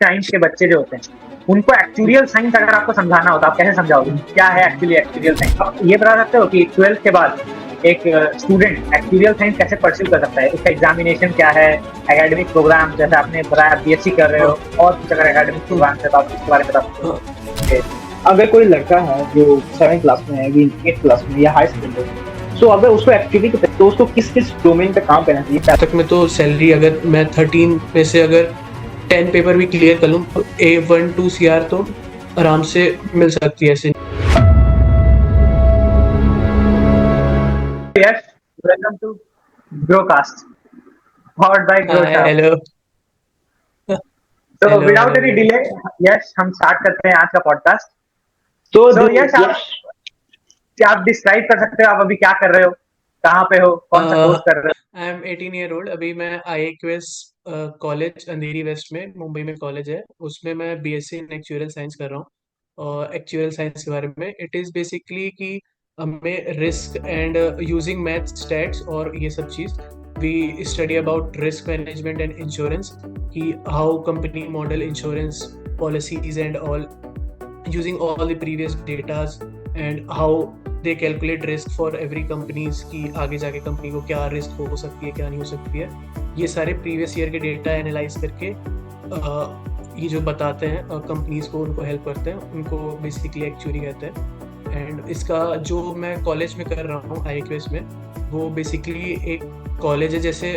Science के बच्चे जो होते हैं उनको एक्चुअरियल साइंस अगर आपको समझाना होता, आप कैसे समझाओगे क्या है एक्चुअली एक्चुअरियल साइंस? आप ये बता सकते हो कि 12th के बाद एक स्टूडेंट एक्चुअरियल साइंस कैसे परस्यू कर सकता है? उसका एग्जामिनेशन क्या है, एकेडमिक प्रोग्राम, जैसे आपने बताया बीएससी कर रहे हो, और कुछ अगर एकेडमिक प्रोग्राम है तो आप इसके बारे में बता सकते हो। अगर कोई लड़का है जो 7th क्लास में है, 8th क्लास में या हाई स्कूल में, तो अगर उसको एक्चुअली तो उसको किस किस डोमेन पे काम करना चाहिए? तक में तो सैलरी अगर मैं 13 में से अगर 10 पेपर भी क्लियर कर लूँ तो A12 CR तो आराम से मिल सकती है ऐसे। Yes, welcome to Brocast powered by Growth. Hello तो विदाउट एनी डिले यस हम स्टार्ट करते हैं आज का पॉडकास्ट। तो यस आप डिस्क्राइब कर सकते हो आप अभी क्या कर रहे हो, कहाँ पे हो, कौन सा कोर्स कर रहे हो? I am 18 year old. अभी मैं IAQS कॉलेज अंधेरी वेस्ट में, मुंबई में कॉलेज है, उसमें मैं BSc इन एक्चुअल साइंस कर रहा हूँ। और एक्चुअल साइंस के बारे में इट इज़ बेसिकली कि हमें risk and using math stats और ये सब चीज़ we study about risk management and insurance, कि how company model insurance policies and all using all the previous datas and how they calculate risk for every companies की आगे जाके company को क्या रिस्क हो सकती है क्या नहीं हो सकती है, ये सारे प्रीवियस ईयर के डेटा एनालाइज करके ये जो बताते हैं कंपनीज को, उनको हेल्प करते हैं, उनको बेसिकली एक्चुअली कहते हैं। एंड इसका जो मैं कॉलेज में कर रहा हूँ IAQS में, वो बेसिकली एक कॉलेज है। जैसे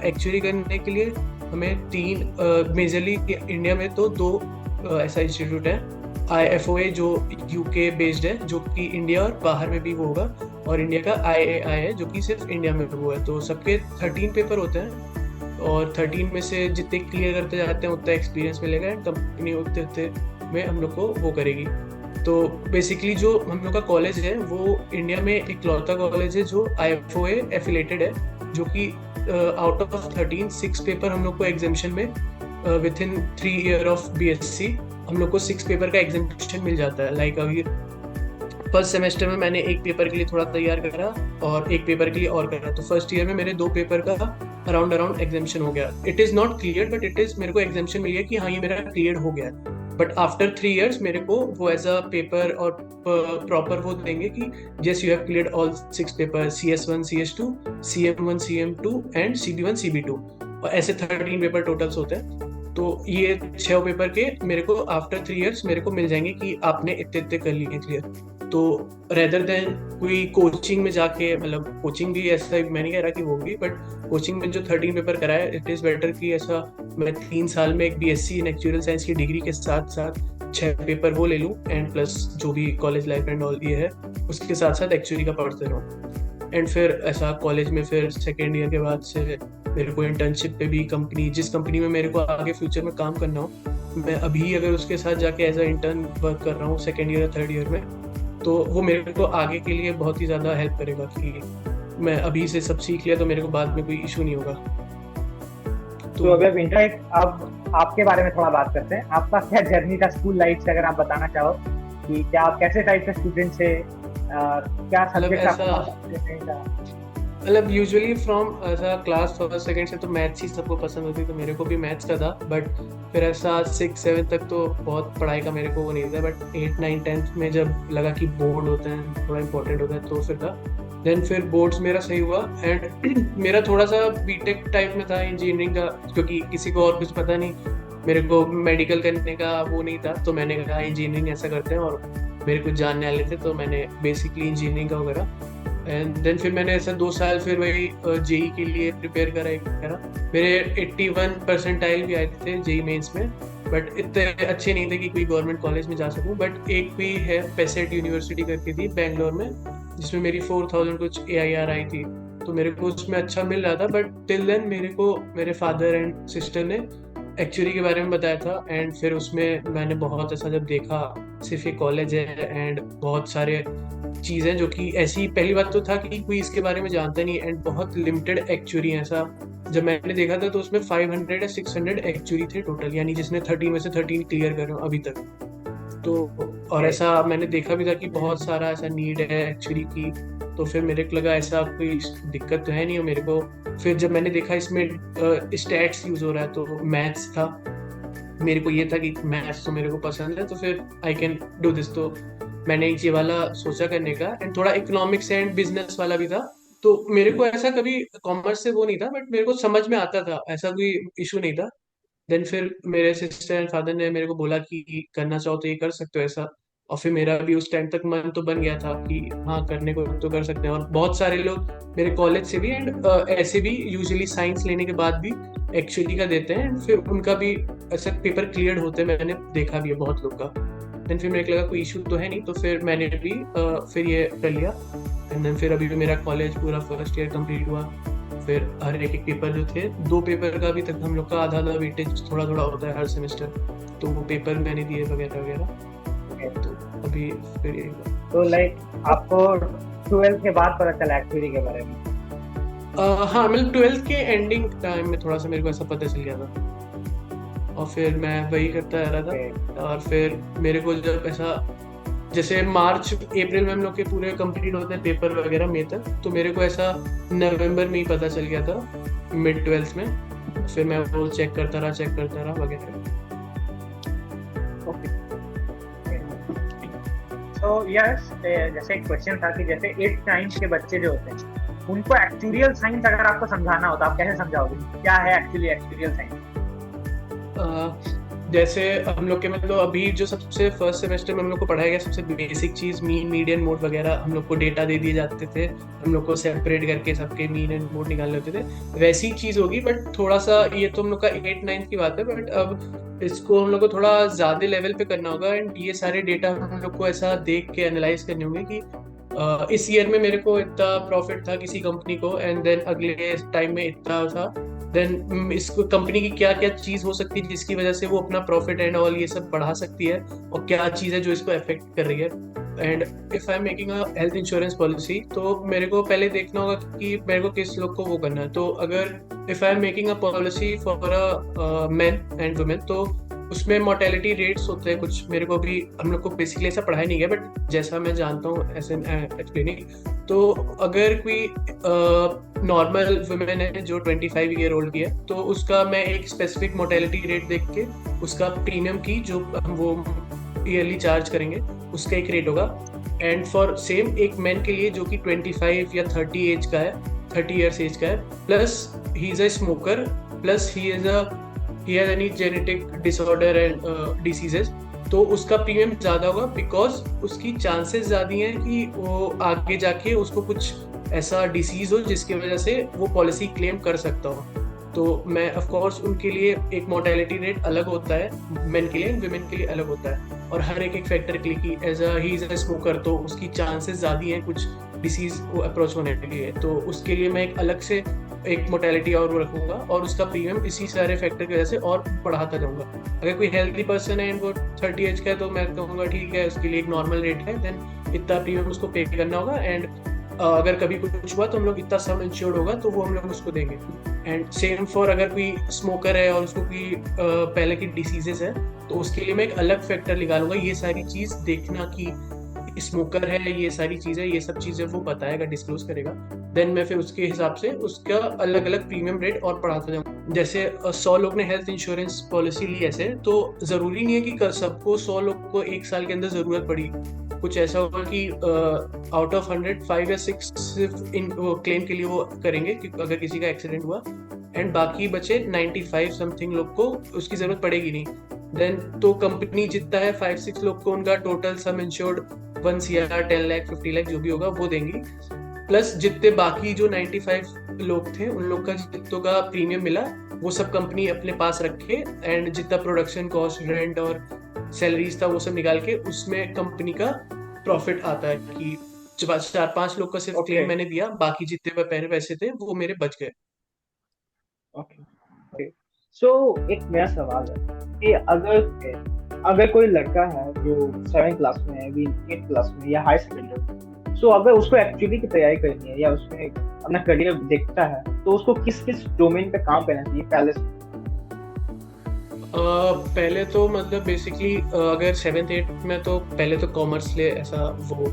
एक्चुअली करने के लिए हमें 3 मेजरली इंडिया में तो 2 ऐसा इंस्टीट्यूट है। IFOA जो UK बेस्ड है, जो कि इंडिया और बाहर में भी वो होगा, और इंडिया का IAI है जो कि सिर्फ इंडिया में वो है। तो सबके 13 पेपर होते हैं और 13 में से जितने क्लियर करते जाते हैं उतना एक्सपीरियंस मिलेगा एंड कंपनी उतने उतने में हम लोग को वो करेगी। तो बेसिकली जो हम लोग का कॉलेज है वो इंडिया में इकलौता कॉलेज है जो IFOA एफिलेटेड है, जो कि आउट ऑफ 13 6 पेपर हम लोग को एग्जामिशन में with in 3 year of BSc हम लोग को 6 पेपर का एग्जामिनेशन मिल जाता है। लाइक अभी फर्स्ट सेमेस्टर में मैंने एक पेपर के लिए थोड़ा तैयार करा और एक पेपर के लिए और करा, तो फर्स्ट ईयर में मेरे 2 पेपर का अराउंड एग्जामिनेशन हो गया। It is not clear but it is, मेरे को एग्जामिनेशन मिल गया कि हाँ ये मेरा क्लियर हो गया। बट आफ्टर 3 ईयर्स मेरे को वो एज अ पेपर और प्रॉपर वो देंगे कि just you have cleared all 6 paper, CS1 CS2 CM1 CM2 and CB1 CB2, और ऐसे 13 पेपर टोटल्स होते हैं। तो ये 6 पेपर के मेरे को आफ्टर 3 ईयर्स मेरे को मिल जाएंगे कि आपने इतने इतने कर लिए क्लियर। तो रेदर देन कोई कोचिंग में जाके, मतलब कोचिंग भी ऐसा मैं नहीं कह रहा कि वो भी, बट कोचिंग में जो 13 पेपर कराया, इट इज़ बेटर कि ऐसा मैं 3 साल में एक BSc इन एक्चुअल साइंस की डिग्री के साथ साथ 6 पेपर वो ले लूँ एंड प्लस जो भी कॉलेज लाइफ एंड ऑल ये है उसके साथ साथ एक्चुअली का पढ़ते रहूँ। एंड फिर ऐसा कॉलेज में फिर सेकेंड ईयर के बाद से मेरे को इंटर्नशिप पे भी कंपनी, जिस कंपनी में मेरे को आगे फ्यूचर में काम करना हो, मैं अभी अगर उसके साथ जाके एज अ इंटर्न वर्क कर रहा हूँ सेकेंड ईयर या थर्ड ईयर में, तो वो मेरे को आगे के लिए बहुत ही ज़्यादा हेल्प करेगा कि मैं अभी से सब सीख लिया तो मेरे को बाद में कोई इशू नहीं होगा। तो अगर विंटर अब आपके बारे में थोड़ा बात करते हैं, आपका क्या जर्नी था स्कूल लाइफ से, अगर आप बताना चाहो कि क्या आप कैसे टाइप के स्टूडेंट थे, क्या सब्जेक्ट आपका? मतलब यूजुअली फ्रॉम ऐसा क्लास फर्स्ट सेकंड से तो मैथ्स ही सबको पसंद होती, तो मेरे को भी मैथ्स का था। बट फिर ऐसा 6-7 तक तो बहुत पढ़ाई का मेरे को वो नहीं था, बट 8, 9, 10 में जब लगा कि बोर्ड होते हैं थोड़ा इंपॉर्टेंट होता है तो फिर था। देन फिर बोर्ड्स मेरा सही हुआ एंड मेरा थोड़ा सा बीटेक टाइप में था इंजीनियरिंग का, क्योंकि किसी को और कुछ पता नहीं, मेरे को मेडिकल करने का वो नहीं था, तो मैंने कहा इंजीनियरिंग ऐसा करते हैं, और मेरे कुछ जानने वाले थे तो मैंने बेसिकली इंजीनियरिंग का वगैरह। एंड देन फिर मैंने ऐसा 2 साल फिर वही JEE के लिए प्रिपेयर करा। मेरे 81 परसेंटाइल भी आए थे JEE मेंस में, बट इतने अच्छे नहीं थे कि कोई गवर्नमेंट कॉलेज में जा सकूं। बट एक भी है पेसेट यूनिवर्सिटी करके थी बेंगलोर में, जिसमें मेरी 4000 कुछ AIR आई थी, तो मेरे को उसमें अच्छा मिल रहा था। बट टिल देन मेरे को मेरे फादर एंड सिस्टर ने एक्चुअली के बारे में बताया था, एंड फिर उसमें मैंने बहुत ऐसा जब देखा सिर्फ एक कॉलेज है एंड बहुत सारे चीज़ें जो कि ऐसी, पहली बात तो था कि कोई इसके बारे में जानता नहीं एंड बहुत लिमिटेड एक्चुअली ऐसा जब मैंने देखा था तो उसमें 500 या 600 एक्चुअली थे टोटल, यानी जिसने 30 में से 13 क्लियर कर रहे हो अभी तक। तो और ऐसा मैंने देखा भी था कि बहुत सारा ऐसा नीड है एक्चुअली की, तो फिर मेरे को लगा ऐसा कोई दिक्कत तो है नहीं हो मेरे को। फिर जब मैंने देखा इसमें स्टैट्स यूज़ हो रहा है तो मैथ्स था, मेरे को ये था कि मैथ्स तो मेरे को पसंद है, तो फिर आई कैन डू दिस। तो मैंने ये वाला सोचा करने का, एंड थोड़ा इकोनॉमिक्स एंड बिजनेस वाला भी था। तो मेरे को ऐसा कभी कॉमर्स से वो नहीं था, बट मेरे को समझ में आता था, ऐसा कोई इशू नहीं था। देन फिर मेरे सिस्टर एंड फादर ने मेरे को बोला कि करना चाहो तो ये कर सकते हो ऐसा। और फिर मेरा भी उस टाइम तक मन तो बन गया था कि हाँ, करने को तो कर सकते हैं। और बहुत सारे लोग मेरे कॉलेज से भी एंड ऐसे भी यूजुअली साइंस लेने के बाद भी एक्चुअली का देते हैं, एंड फिर उनका भी ऐसा पेपर क्लियर होते हैं, मैंने देखा भी है बहुत लोग का। देन फिर मेरे को लगा कोई इशू तो है नहीं, तो फिर मैंने भी फिर ये कर लिया। एंड देन फिर अभी भी मेरा कॉलेज पूरा फर्स्ट ईयर कंप्लीट हुआ। फिर हर एक पेपर जो थे, 2 पेपर का अभी तक हम लोग का आधा आधा वेटेज थोड़ा थोड़ा होता है हर सेमेस्टर, तो वो पेपर मैंने दिए वगैरह वगैरह। तो अभी फिर ये तो लाइक आपको 12th के बाद पता चला एक्चुअली के बारे में? हाँ, मतलब 12th के एंडिंग टाइम में थोड़ा सा मेरे को ऐसा पता चल गया था, और फिर मैं वही करता रहा था। और फिर मेरे को जब ऐसा, जैसे मार्च अप्रैल में हम लोग के पूरे कंप्लीट होते हैं पेपर वगैरह मई तक, तो मेरे को ऐसा नवंबर में ही पता चल गया था मिड 12th में। फिर मैं वो चेक करता रहा वगैरह। तो यस, जैसे एक क्वेश्चन था कि जैसे 8th 9th के बच्चे जो होते हैं उनको एक्चुरियल साइंस अगर आपको समझाना होता, आप कैसे समझाओगे क्या है एक्चुअली एक्चुरियल साइंस? जैसे हम लोग के मतलब अभी जो सबसे फर्स्ट सेमेस्टर में हम लोग को पढ़ाया गया सबसे बेसिक चीज मीन मीडियन मोड वगैरह, हम लोग को डेटा दे दिए जाते थे, हम लोग को सेपरेट करके सबके मीन एंड मोड निकालने होते थे। वैसी चीज होगी, बट थोड़ा सा ये तो हम लोग का 8th 9th की बात है, बट अब इसको हम लोग को थोड़ा ज्यादा लेवल पे करना होगा। एंड ये सारे डेटा हम लोग को ऐसा देख के एनालाइज करने होंगे कि इस ईयर में मेरे को इतना प्रॉफिट था किसी कंपनी को, एंड देन अगले टाइम में इतना था। देन इस कंपनी की क्या क्या चीज हो सकती है जिसकी वजह से वो अपना प्रॉफिट एंड ऑल ये सब बढ़ा सकती है, और क्या चीज है जो इसको अफेक्ट कर रही है। And if I am making a health insurance policy, तो मेरे को पहले देखना होगा कि मेरे को किस लोग को वो करना है। तो अगर if I am making a policy for a main and women, तो उसमें मोर्टेलिटी रेट्स होते हैं कुछ, मेरे को भी हम लोग को बेसिकली ऐसा पढ़ाया नहीं गया, बट जैसा मैं जानता हूँ ऐसे एक्सप्लेनिंग। तो अगर कोई नॉर्मल वुमेन है जो 25 ईयर ओल्ड की है, तो उसका मैं एक स्पेसिफिक मोर्टेलिटी रेट देख के उसका प्रीमियम की जो वो ईयरली चार्ज करेंगे उसका एक रेट होगा। एंड फॉर सेम एक मैन के लिए जो कि 25 या 30 एज का है, 30 ईयर्स एज का है, plus he is a smoker, plus he has any genetic disorder and diseases, तो उसका प्रीमियम ज़्यादा होगा, बिकॉज उसकी चांसेस ज़्यादा हैं कि वो आगे जाके उसको कुछ ऐसा डिसीज हो जिसकी वजह से वो पॉलिसी क्लेम कर सकता हो। तो मैं ऑफ कोर्स उनके लिए एक मोर्टेलिटी रेट अलग होता है, मेन के लिए, वुमेन के लिए अलग होता है, और हर एक फैक्टर के लिए कि as he is a smoker तो उसकी चांसेस ज़्यादा हैं कुछ डिसीज अप्रोच होने के लिए, तो उसके लिए मैं एक अलग से एक मोर्टेलिटी और वो रखूंगा, और उसका प्रीमियम इसी सारे फैक्टर की वजह से और बढ़ाता जाऊंगा। अगर कोई हेल्दी पर्सन है एंड वो 30 एज का है, तो मैं कहूँगा ठीक है उसके लिए एक नॉर्मल रेट है, देन इतना प्रीमियम उसको पे करना होगा। एंड अगर कभी कुछ हुआ तो हम लोग इतना सम इंश्योर्ड होगा तो वो हम लोग उसको देंगे। एंड सेम फॉर अगर कोई स्मोकर है और उसको कोई पहले की डिसीजेस है, तो उसके लिए मैं एक अलग फैक्टर निकालूंगा। ये सारी चीज़ देखना कि स्मोकर है, ये सारी चीज़ें, ये सब चीज़ें वो बताएगा, डिस्क्लोज करेगा, देन मैं फिर उसके हिसाब से उसका अलग अलग प्रीमियम रेट और बढ़ाता जाऊँ। जैसे 100 लोग ने हेल्थ इंश्योरेंस पॉलिसी ली ऐसे, तो ज़रूरी नहीं है कि सबको 100 लोग को 1 साल के अंदर ज़रूरत पड़ी। कुछ ऐसा होगा कि आउट ऑफ 100 5 या 6 सिर्फ इन क्लेम के लिए वो करेंगे कि अगर किसी का एक्सीडेंट हुआ, एंड बाकी बचे 95 समथिंग लोग को उसकी ज़रूरत पड़ेगी नहीं। देन तो कंपनी जितना है 5-6 लोग को उनका total sum insured 1 CR 10 lakh 50 lakh जो भी होगा वो देंगी, प्लस जितने बाकी जो 95 लोग थे उन लोग का जितनों का प्रीमियम मिला वो सब कंपनी अपने पास रखे, एंड जितना प्रोडक्शन कॉस्ट, रेंट और सैलरीज था वो सब निकाल के उसमें कंपनी का प्रॉफिट आता है कि 4-5 लोग का सिर्फ क्लेम मैंने दिया, बाकी जितने पहले पैसे थे वो मेरे बच गए। ओके, सो एक नया सवाल है कि अगर कोई लड़का है जो 7th क्लास में है, 8th क्लास में या हाई सेकेंडरी, सो अगर उसको एक्चुअली की तैयारी करनी है या उसमें अपना करियर देखता है, तो उसको किस किस डोमेन पे काम करना चाहिए पहले से? पहले तो मतलब बेसिकली अगर 7th 8th में तो पहले तो कॉमर्स ले ऐसा वो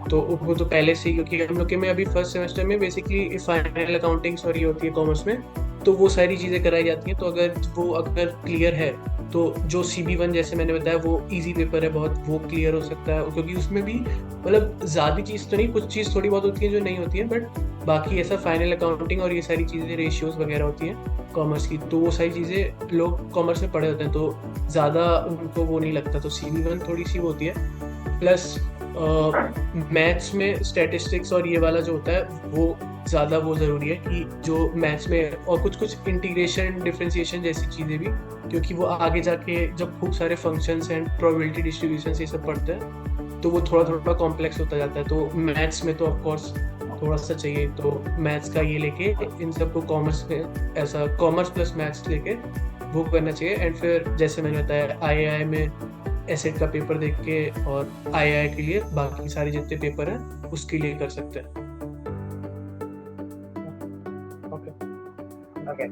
तो पहले से, क्योंकि हम लोग के में अभी फर्स्ट सेमेस्टर में बेसिकली फाइनल अकाउंटिंग सॉरी होती है कॉमर्स में, तो वो सारी चीज़ें कराई जाती हैं। तो अगर क्लियर है तो जो CB1 जैसे मैंने बताया वो इजी पेपर है बहुत, वो क्लियर हो सकता है, क्योंकि उसमें भी मतलब ज़्यादा चीज़ तो नहीं, कुछ चीज़ थोड़ी बहुत होती है जो नहीं होती है, बट बाकी ऐसा फाइनल अकाउंटिंग और ये सारी चीज़ें, रेशियोज वगैरह होती हैं कॉमर्स की, तो वो सारी चीज़ें लोग कॉमर्स में पढ़े होते हैं तो ज़्यादा उनको वो नहीं लगता, तो CB1 थोड़ी सी वो होती है। प्लस मैथ्स में स्टैटिस्टिक्स और ये वाला जो होता है वो ज़्यादा वो ज़रूरी है कि जो मैथ्स में, और कुछ कुछ इंटीग्रेशन डिफरेंशिएशन जैसी चीज़ें भी, क्योंकि वो आगे जाके जब खूब सारे फंक्शंस एंड प्रोबेबिलिटी डिस्ट्रीब्यूशन ये सब पढ़ते हैं तो वो थोड़ा थोड़ा कॉम्प्लेक्स होता जाता है, तो मैथ्स में तो ऑफकोर्स थोड़ा सा चाहिए, तो मैथ्स का ये लेके इन सबको कॉमर्स में ऐसा कॉमर्स प्लस मैथ्स लेके वो करना चाहिए। एंड फिर जैसे मैंने बताया III में एसेट का पेपर देख के, और III के लिए बाकी सारे जितने पेपर हैं उसके लिए कर सकते हैं। ओके,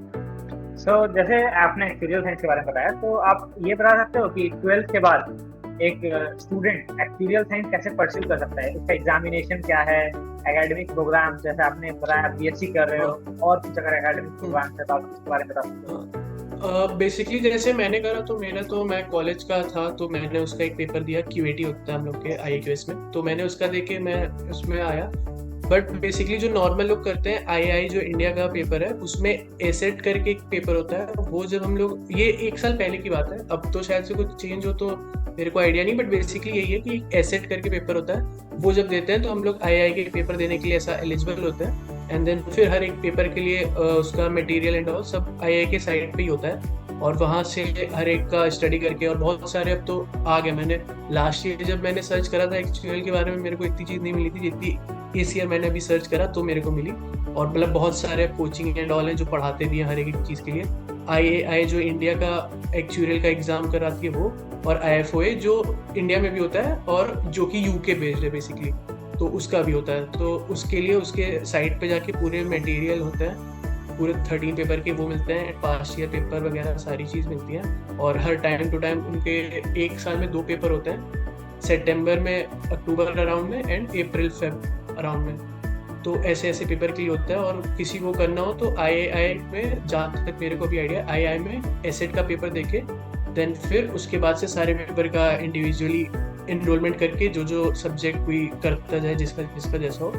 सो जैसे आपने एक्चुरियल साइंस के बारे में बताया, तो आप ये बता सकते हो कि 12th के बाद एक स्टूडेंट एक्चुरियल साइंस कैसे परस्यू कर सकता है? इसका एग्जामिनेशन क्या है, एकेडमिक प्रोग्राम, जैसे आपने बताया BSc कर रहे हो, और कुछ अगर एकेडमिक प्रोग्राम है तो आप इसके बारे में बता सकते हो? बेसिकली जैसे मैंने करा तो मैं कॉलेज का था, तो मैंने उसका एक पेपर दिया, QAT होता है हम लोग के IIQS में, तो मैंने उसका देके मैं उसमें आया। बट बेसिकली जो नॉर्मल लोग करते हैं, III जो इंडिया का पेपर है उसमें एसेट करके एक पेपर होता है, वो जब हम लोग, ये 1 साल पहले की बात है, अब तो शायद से कुछ चेंज हो तो मेरे को आइडिया नहीं, बट बेसिकली यही है कि एसेट करके पेपर होता है, वो जब देते हैं तो हम लोग III के पेपर देने के लिए ऐसा एलिजिबल होते हैं। एंड देन फिर हर एक पेपर के लिए उसका मटेरियल एंड ऑल सब III के साइट पे ही होता है, और वहाँ से हर एक का स्टडी करके, और बहुत सारे अब तो आ गए। मैंने लास्ट ईयर जब मैंने सर्च करा था एक्चुअल के बारे में, मेरे को इतनी चीज़ नहीं मिली थी जितनी इस ईयर मैंने अभी सर्च करा तो मेरे को मिली, और मतलब बहुत सारे कोचिंग एंड ऑल हैं जो पढ़ाते भी हैं हर एक चीज़ के लिए। IAI जो इंडिया का एक्चुअल का एग्ज़ाम कराती है वो, और IFOA जो इंडिया में भी होता है और जो कि UK बेस्ड है बेसिकली, तो उसका भी होता है। तो उसके लिए उसके साइट पे जाके पूरे मटेरियल होते हैं, पूरे 13 पेपर के वो मिलते हैं, पास्ट ईयर पेपर वगैरह सारी चीज़ मिलती है, और हर टाइम टू टाइम उनके 1 साल में 2 पेपर होते हैं, सितंबर में, अक्टूबर अराउंड में, एंड अप्रैल फेब अराउंड में, तो ऐसे ऐसे पेपर के लिए होता है। और किसी को करना हो तो III में, जहाँ तक मेरे को भी आइडिया, III में एसेट का पेपर देके देन फिर उसके बाद से सारे पेपर का इंडिविजुअली इनरोलमेंट करके जो जो सब्जेक्ट कोई करता जाए, जिसका जिसका जैसा हो,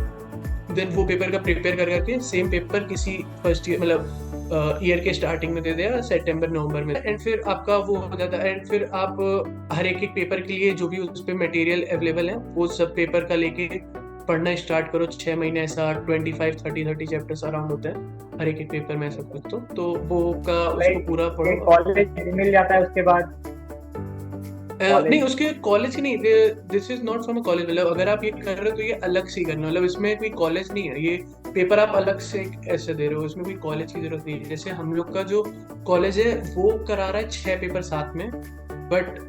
देन वो पेपर का प्रिपेयर कर करके सेम पेपर किसी फर्स्ट ईयर मतलब ईयर के स्टार्टिंग में दे दिया, सितंबर नवंबर में, एंड फिर आपका वो हो जाता है। एंड फिर आप हर एक पेपर के लिए जो भी उस पर मटेरियल अवेलेबल है वो सब पेपर का लेके पढ़ना स्टार्ट करो। 6 महीने ऐसा 25-30 चैप्टर्स अराउंड होते हैं हर एक पेपर में सब कुछ, तो वो का उसको पूरा पढ़ो। कॉलेज मिल जाता है उसके बाद? नहीं, उसके कॉलेज की नहीं, this is not from a college, मतलब अगर आप ये कर रहे हो तो ये अलग से करना, मतलब इसमें कोई कॉलेज नहीं है, ये पेपर आप अलग से ऐसे दे रहे हो, इसमें कोई कॉलेज की जरूरत नहीं है। जैसे हम लोग का जो कॉलेज है वो करा रहा है 6 पेपर साथ में, बट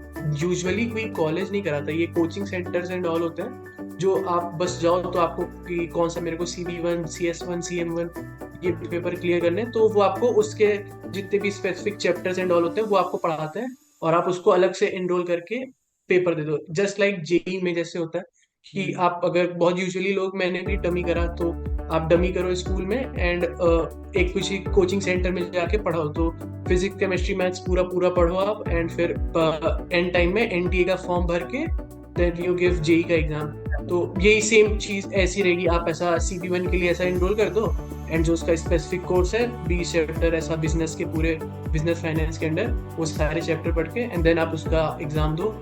यूजुअली कोई कॉलेज नहीं कराता, ये कोचिंग सेंटर्स एंड ऑल होते हैं, जो आप बस जाओ तो आपको कि कौन सा मेरे को CB1, CS1, CM1 ये पेपर क्लियर करने, तो वो आपको उसके जितने भी स्पेसिफिक चैप्टर्स एंड ऑल होते हैं वो आपको पढ़ाते हैं, और आप उसको अलग से एनरोल करके पेपर दे दो, जस्ट लाइक JEE में जैसे होता है कि आप अगर बहुत यूजुअली लोग, मैंने भी डमी करा, तो आप डमी करो स्कूल में एंड एक किसी कोचिंग सेंटर में जाके पढ़ाओ, तो फिजिक्स केमिस्ट्री मैथ्स पूरा पूरा पढ़ो आप, एंड फिर एंड टाइम में NTA का फॉर्म भर के देन यू गिव JEE का एग्जाम। तो यही सेम चीज़ ऐसी रहेगी, आप ऐसा CB1 के लिए ऐसा एनरोल कर दो, एंड जो उसका स्पेसिफिक कोर्स है 20 चैप्टर ऐसा बिजनेस के, पूरे बिजनेस फाइनेंस के अंडर, वो सारे चैप्टर पढ़ के एंड देन आप उसका एग्जाम दो,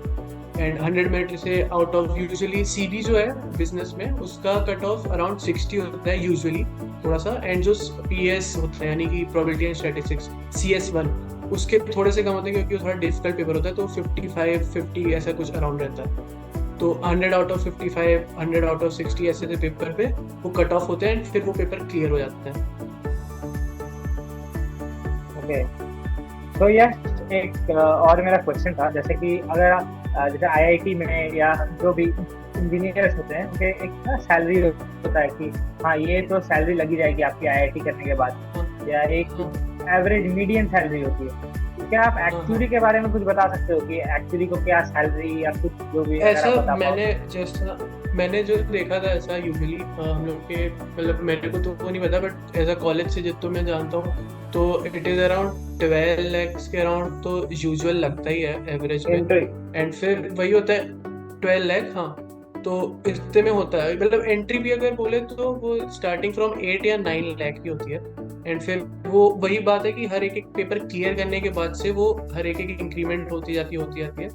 एंड 100 मिनट से आउट ऑफ, यूजुअली CB जो है बिजनेस में उसका कट ऑफ अराउंड 60 होता है यूजुअली थोड़ा सा, एंड जो PS होता है यानी कि प्रोबेबिलिटी एंड स्टैटिस्टिक्स CS1 उसके थोड़े से कम होते हैं, क्योंकि वो थोड़ा डिफिकल्ट पेपर होता है, तो 55-50 ऐसा कुछ अराउंड रहता है। तो 100 आउट ऑफ 55, 100 आउट ऑफ 60 ऐसे पेपर पे वो कट ऑफ होते हैं, फिर वो पेपर क्लियर हो जाते हैं। ओके, तो यह एक और मेरा क्वेश्चन था, जैसे कि अगर जैसे IIT में या जो भी इंजीनियर्स होते हैं उनके एक ना सैलरी होता है कि हाँ ये तो सैलरी लगी जाएगी आपकी IIT करने के बाद, या एक एवरेज मीडियम सैलरी होती है, क्या आप हाँ एक्चुअरी हाँ के बारे में कुछ बता सकते हो कि एक्चुअरी को क्या सैलरी या कुछ जो भी अगर ऐसा आप बता पाओ? मैंने जो देखा था ऐसा यूजुअली हम लोग के मतलब मेरे को तो वो नहीं पता बट एज अ कॉलेज से जितना मैं जानता हूँ तो इट इज अराउंड 12 lakhs के अराउंड तो यूजुअल लगता ही है एवरेज में। एंट्री। एंड फिर वही होता है 12 लाख, हाँ। तो इतने में होता है मतलब एंट्री भी अगर बोले तो वो स्टार्टिंग फ्रॉम 8 या 9 लाख की होती है। एंड फिर वो वही बात है कि हर एक एक पेपर क्लियर करने के बाद से वो हर एक एक इंक्रीमेंट होती जाती है।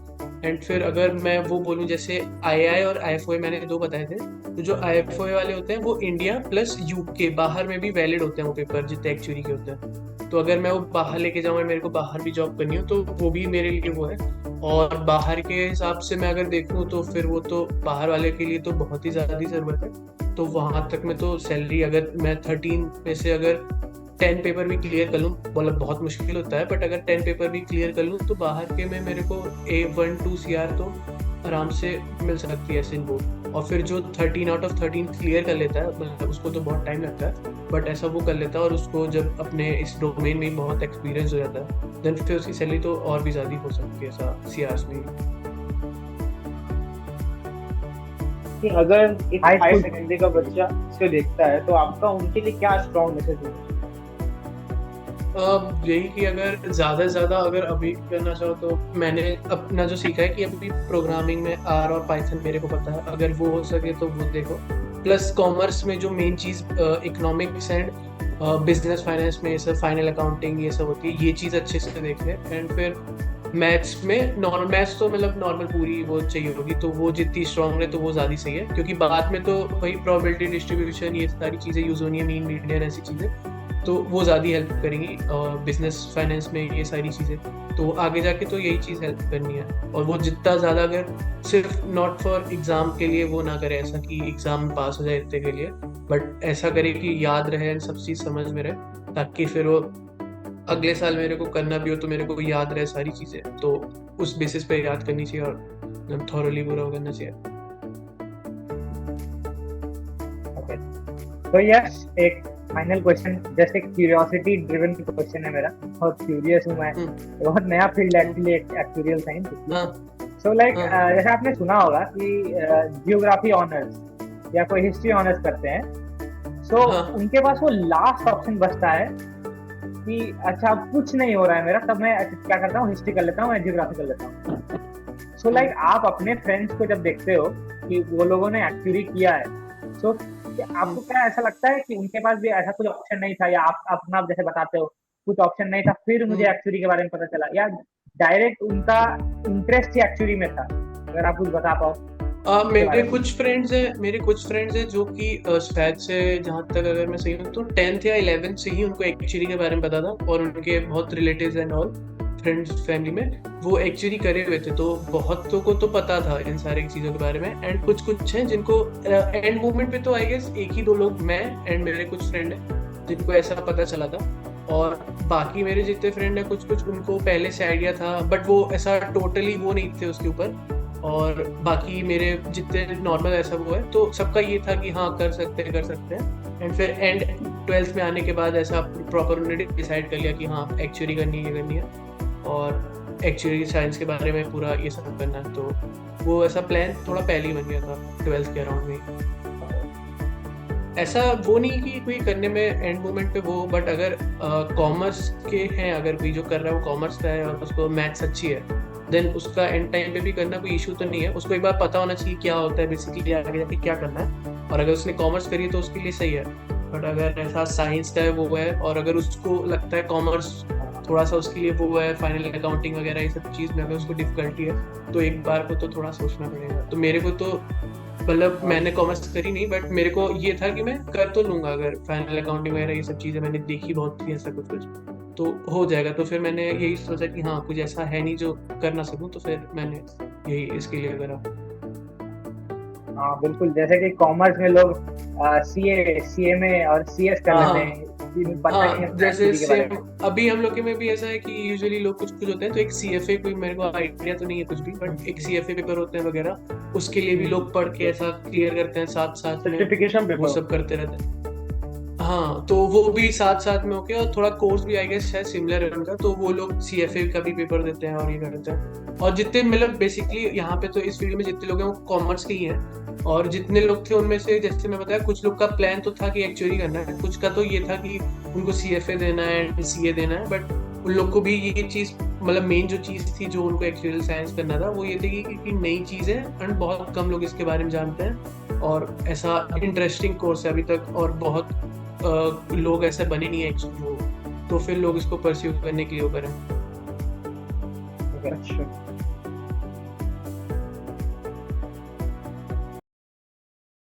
एंड फिर अगर मैं वो बोलूँ जैसे आई और IFOA मैंने दो बताए थे, तो जो IFOA वाले होते हैं वो इंडिया प्लस यूके बाहर में भी वैलिड होते हैं वो पेपर जितने एक्चुअली के होते हैं। तो अगर मैं वो बाहर लेके जाऊँ और मेरे को बाहर भी जॉब करनी हो तो वो भी मेरे लिए वो है। और बाहर के हिसाब से मैं अगर देखूँ तो फिर वो तो बाहर वाले के लिए तो बहुत ही ज़्यादा ही ज़रूरत है। तो वहाँ तक में तो सैलरी अगर मैं 13 में से अगर 10 पेपर भी क्लियर कर लूँ मतलब बहुत मुश्किल होता है बट अगर 10 पेपर भी क्लियर कर लूँ तो बाहर के में मेरे को 1-2 CR तो आराम से मिल सकती है सिंपल। और फिर जो 13 आउट ऑफ 13 क्लियर कर लेता है मतलब उसको तो बहुत टाइम लगता है बट ऐसा वो कर लेता है और उसको जब अपने इस डोमेन में बहुत एक्सपीरियंस हो जाता है देन फिर उसकी सैलरी तो और भी ज़्यादा हो सकती है ऐसा CRs में। कि अगर एक हाई हायर स्कूल सेकेंडरी का बच्चा इसको देखता है तो आपका उनके लिए क्या स्ट्रॉन्ग मैसेज है? यही कि अगर ज़्यादा से ज़्यादा अगर अभी करना चाहो तो मैंने अपना जो सीखा है कि अभी प्रोग्रामिंग में R और पाइथन मेरे को पता है, अगर वो हो सके तो वो देखो। प्लस कॉमर्स में जो main cheese economics and business finance में ये सब फाइनल अकाउंटिंग ये सब होती है, ये चीज़ अच्छे से देख ले। एंड फिर मैथ्स में नॉर्मल मैथ्स तो मतलब नॉर्मल पूरी वो चाहिए होगी तो वो जितनी स्ट्रांग है तो वो ज़्यादा सही है क्योंकि बाद में तो वही प्रोबेबिलिटी डिस्ट्रीब्यूशन ये सारी चीज़ें यूज़ होनी है, मीन मीडियन ऐसी चीज़ें तो वो ज़्यादा हेल्प करेंगी बिजनेस फाइनेंस में ये सारी चीज़ें। तो आगे जाके तो यही चीज़ हेल्प करनी है और वो जितना ज़्यादा अगर सिर्फ नॉट फॉर एग्ज़ाम के लिए वो ना करे ऐसा कि एग्ज़ाम पास हो जाए इतने के लिए बट ऐसा करे कि याद रहे सब चीज़ समझ में रहे ताकि फिर वो अगले साल मेरे को करना भी हो तो मेरे को याद रहे सारी चीज़ें। तो उस बेसिस पे याद करनी चाहिए और थॉरली पूरा करना चाहिए। ओके, तो यस एक फाइनल क्वेश्चन जैसे क्यूरियोसिटी ड्रिवन क्वेश्चन है मेरा, बहुत क्यूरियस हूँ मैं, बहुत नया फील्ड है एक्चुअली एक्चुरियल साइंस। हाँ सो लाइक हाँ जैसे आपने सुना होगा कि जियोग्राफी ऑनर्स या कोई हिस्ट्री ऑनर्स करते हैं सो हाँ उनके पास वो लास्ट ऑप्शन बचता है कि अच्छा अब कुछ नहीं हो रहा है मेरा, तब मैं क्या करता हूँ हिस्ट्री कर लेता हूँ या जियोग्राफी कर लेता हूँ। सो लाइक आप अपने फ्रेंड्स को जब देखते हो कि वो लोगों ने एक्चुअली किया है सो आपको क्या ऐसा लगता है कि उनके पास भी ऐसा कुछ ऑप्शन नहीं था या आप अपना जैसे बताते हो कुछ ऑप्शन नहीं था फिर मुझे एक्चुअली के बारे में पता चला, या डायरेक्ट उनका इंटरेस्ट ही एक्चुअली में था? अगर आप कुछ बता पाओ उसके मेरे बारे में। कुछ फ्रेंड्स हैं जो कि शायद से जहाँ तक अगर मैं सही हूँ तो 10th या 11th से ही उनको एक्चुअली के बारे में पता था और उनके बहुत relatives and all friends family में वो एक्चुअली करे हुए थे तो बहुतों को तो पता था इन सारी चीज़ों के बारे में। एंड कुछ हैं जिनको एंड मोमेंट पे तो आई गेस एक ही दो लोग, मैं एंड मेरे कुछ फ्रेंड हैं जिनको ऐसा पता चला था और बाकी मेरे जितने फ्रेंड हैं कुछ उनको पहले से आइडिया था बट वो ऐसा टोटली वो नहीं थे उसके ऊपर। और बाकी मेरे जितने नॉर्मल ऐसा वो है तो सबका ये था कि हाँ कर सकते हैं। एंड फिर एंड 12th में आने के बाद ऐसा प्रॉपर उन्होंने डिसाइड कर लिया कि हाँ एक्चुअली करनी है और एक्चुअली साइंस के बारे में पूरा ये सब करना है। तो वो ऐसा प्लान थोड़ा पहले ही बन गया था 12th के अराउंड में। ऐसा वो नहीं कि कोई करने में एंड मोमेंट पे वो बट अगर कॉमर्स के हैं अगर कोई जो कर रहा है वो कॉमर्स का है और उसको मैथ्स अच्छी है देन उसका एंड टाइम पे भी करना कोई इशू तो नहीं है। उसको एक बार पता होना चाहिए क्या होता है बेसिकली आगे जाके क्या करना है और अगर उसने कॉमर्स करी तो उसके लिए सही है। बट अगर ऐसा साइंस का है वो है और अगर उसको लगता है कॉमर्स थोड़ा सा उसके लिए वो है फाइनल अकाउंटिंग वगैरह ये सब चीज़ में अगर उसको डिफिकल्टी है तो एक बार को तो थोड़ा सोचना पड़ेगा। तो मेरे को तो मतलब मैंने कॉमर्स करी नहीं बट मेरे को ये था कि मैं कर तो लूँगा अगर फाइनल अकाउंटिंग वगैरह ये सब चीज़ें मैंने देखी बहुत थी ऐसा कुछ तो हो जाएगा। तो फिर मैंने यही सोचा कि हाँ कुछ ऐसा है नहीं जो कर ना सकूँ तो फिर मैंने यही इसके लिए करा। हाँ बिल्कुल, जैसे कि कॉमर्स में लोग सीए में और सीएस कर लेते हैं, पता नहीं है जैसे एक्चुअली के बारे सेम में। अभी हम लोग के में भी ऐसा है कि यूजुअली लोग कुछ होते हैं तो एक CFA कोई मेरे को आइडिया तो नहीं है कुछ भी बट एक CFA पेपर होते हैं वगैरह उसके लिए भी लोग पढ़ के ऐसा क्लियर करते हैं साथ साथ में सर्टिफिकेशन वो पेपर सब करते रहते हैं। हाँ, तो वो भी साथ साथ में होके, और थोड़ा कोर्स भी आई गेस शायद सिमिलर है उनका, तो वो लोग सीएफए का भी पेपर देते हैं और ये करते हैं। और जितने मतलब बेसिकली यहाँ पे तो इस फील्ड में जितने लोग हैं वो कॉमर्स के ही हैं, और जितने लोग थे उनमें से जैसे मैं बताया, कुछ लोग का प्लान तो था कि एक्चुअली करना है, कुछ का तो ये था कि उनको सीएफए देना है, सीए देना है, बट उन लोग को भी ये चीज़ मतलब मेन जो चीज़ थी जो उनको एक्चुअल साइंस करना था वो ये थी कि नई चीज़ है एंड बहुत कम लोग इसके बारे में जानते हैं, और ऐसा इंटरेस्टिंग कोर्स है अभी तक, और बहुत लोग ऐसे बने नहीं है जो, तो फिर लोग इसको परस्यू करने के लिए वो करें। अच्छा।